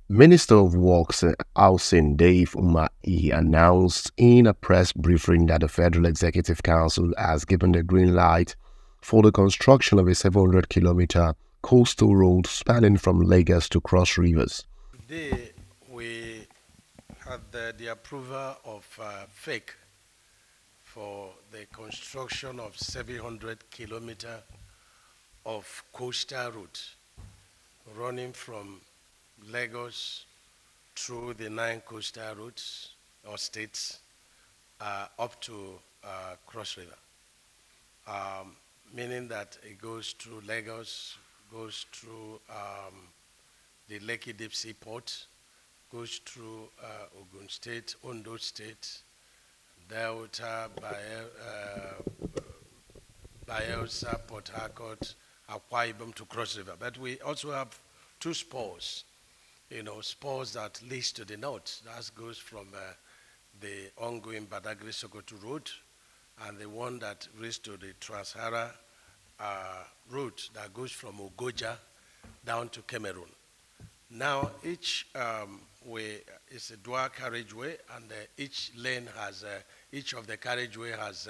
Minister of Works and Housing Dave Umahi announced in a press briefing that the Federal Executive Council has given the green light for the construction of a 700-kilometer coastal road spanning from Lagos to Cross Rivers. Today, we had the approval of FEC for the construction of 700 kilometer of coastal route running from Lagos through the 9 coastal routes or states up to Cross River, meaning that it goes through Lagos, goes through the Lekki Deep Sea Port, goes through Ogun State, Ondo State, Delta, Bayelsa, Port Harcourt, Akwa Ibom to Cross River. But we also have two spurs, spurs that leads to the north. That goes from the ongoing Badagry Sokoto Road and the one that leads to the Trans-Sahara route that goes from Ogoja down to Cameroon. Now, each way is a dual carriageway, and each of the carriageway has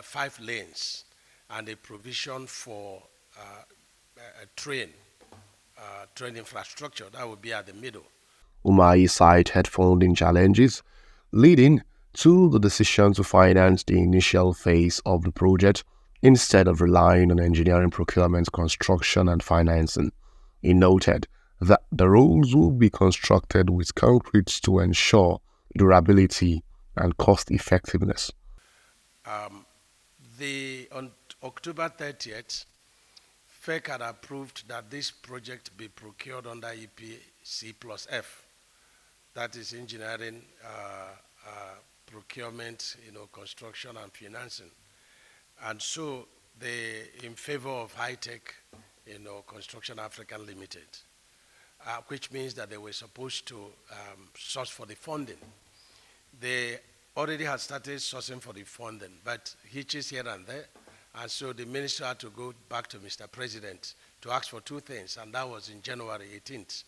5 lanes, and a provision for a train infrastructure that would be at the middle. Umahi cited funding challenges, leading to the decision to finance the initial phase of the project instead of relying on engineering procurement, construction, and financing. He noted that the roads will be constructed with concrete to ensure durability and cost effectiveness. Um, on October 30th, FEC had approved that this project be procured under EPC plus F, that is engineering, procurement, construction and financing. And so they in favor of high tech, Construction African Limited, which means that they were supposed to source for the funding. They already had started sourcing for the funding, but hitches here and there. And so the minister had to go back to Mr. President to ask for two things, and that was in January 18th.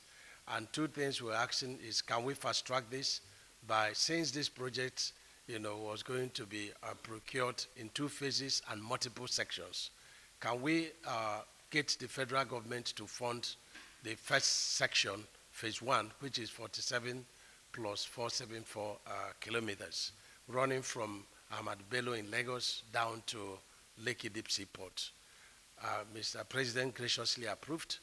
And two things we're asking is, can we fast track this by, since this project, was going to be procured in 2 phases and multiple sections, can we get the federal government to fund the first section, phase 1, which is 47 plus 474 kilometers, running from Ahmad Bello in Lagos down to Lekki Deep Sea Port. Mr. President graciously approved.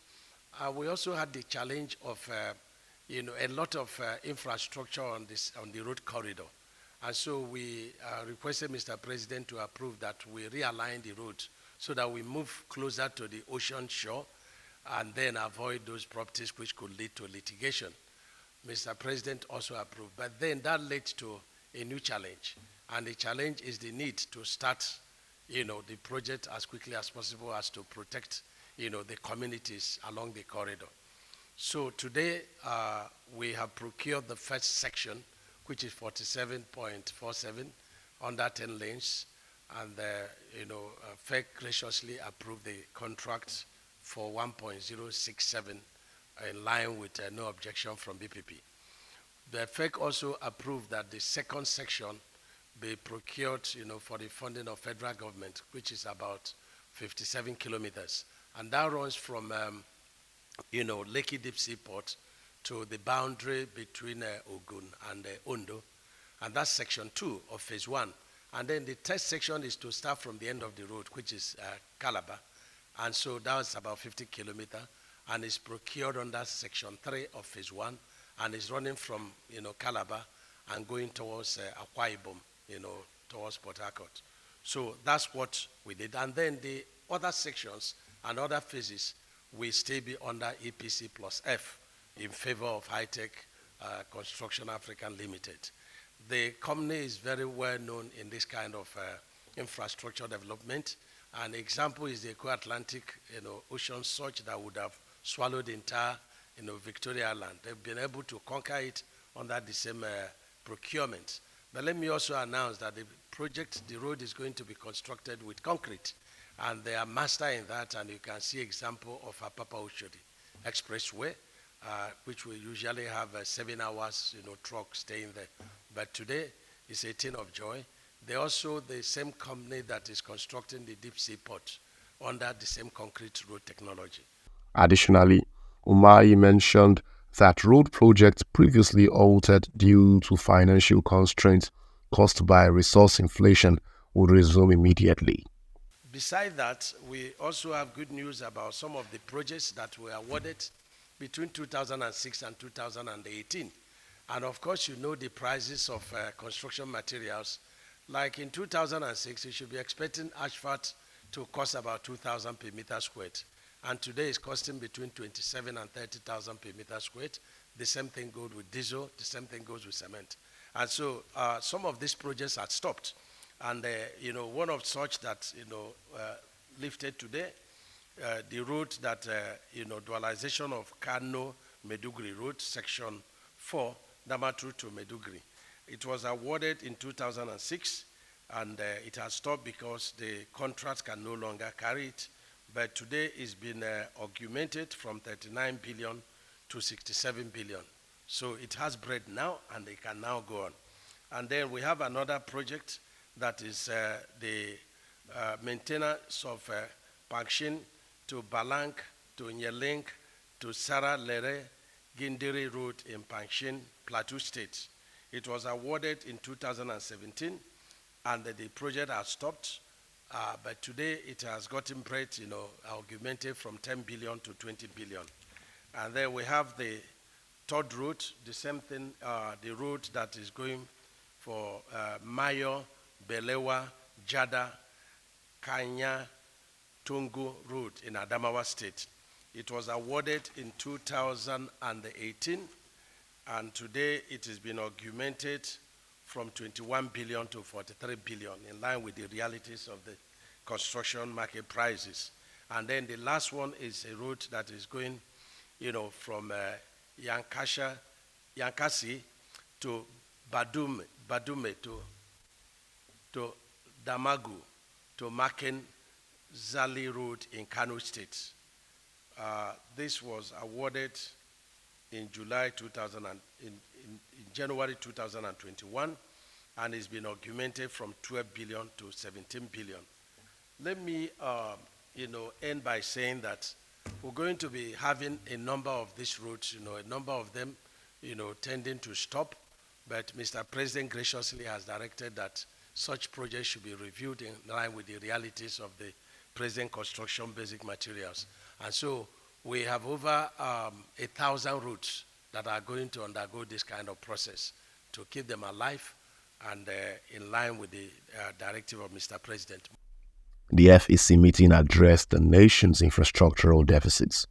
We also had the challenge of, a lot of infrastructure on the road corridor. And so we requested Mr. President to approve that we realign the road so that we move closer to the ocean shore and then avoid those properties which could lead to litigation. Mr. President also approved. But then that led to a new challenge. And the challenge is the need to start, the project as quickly as possible as to protect, the communities along the corridor. So today we have procured the first section, which is 47.47 under 10 lanes, and FEC graciously approved the contract for 1.067 in line with no objection from BPP. The FEC also approved that the second section be procured, for the funding of federal government, which is about 57 kilometers, and that runs from, Lekki Deep Sea Port to the boundary between Ogun and Ondo, and that's section 2 of phase 1. And then the third section is to start from the end of the road, which is Calabar, and so that was about 50 kilometers, and is procured under section 3 of phase 1, and is running from, Calabar and going towards Akwa Ibom, towards Port Harcourt. So that's what we did. And then the other sections and other phases will still be under EPC plus F in favor of high-tech Construction African Limited. The company is very well known in this kind of infrastructure development. An example is the Eco-Atlantic, ocean surge that would have swallowed the entire, Victoria Island. They've been able to conquer it under the same procurement. But let me also announce that the road is going to be constructed with concrete, and they are master in that, and you can see example of Apapa Oshodi Expressway, which we usually have 7 hours, truck staying there. But today it's 18 of joy. They're also the same company that is constructing the deep sea port under the same concrete road technology. Additionally, Umahi mentioned that road projects previously halted due to financial constraints caused by resource inflation would resume immediately. Beside that, we also have good news about some of the projects that were awarded between 2006 and 2018. And of course, the prices of construction materials. Like in 2006, you should be expecting asphalt to cost about 2,000 per meter squared. And today it's costing between 27 and 30,000 per meter squared. The same thing goes with diesel. The same thing goes with cement. And so some of these projects had stopped. And, one of such that, lifted today, the road that, dualization of Kano Meduguri Road, section 4, Damaturu to Meduguri. It was awarded in 2006, and it has stopped because the contracts can no longer carry it. But today it's been augmented from 39 billion to 67 billion. So it has bread now, and it can now go on. And then we have another project that is the maintenance of Pangshin to Balank, to Nyelink, to Sarah Lere Gindiri Road in Pangshin, Plateau State. It was awarded in 2017, and the project has stopped. But today it has gotten bread, augmented from 10 billion to 20 billion. And then we have the third route, the same thing, the route that is going for Mayo, Belewa, Jada, Kanya, Tungu Road in Adamawa State. It was awarded in 2018, and today it has been augmented from 21 billion to 43 billion, in line with the realities of the construction market prices. And then the last one is a route that is going, from Yankasi to Badume to Damagu to Maken Zali Road in Kano State. This was awarded in January 2021, and it's been augmented from 12 billion to 17 billion. Let me, end by saying that we're going to be having a number of these routes, a number of them, tending to stop. But Mr. President graciously has directed that such projects should be reviewed in line with the realities of the present construction basic materials. And so we have over 1,000 routes that are going to undergo this kind of process to keep them alive and in line with the directive of Mr. President. The FEC meeting addressed the nation's infrastructural deficits.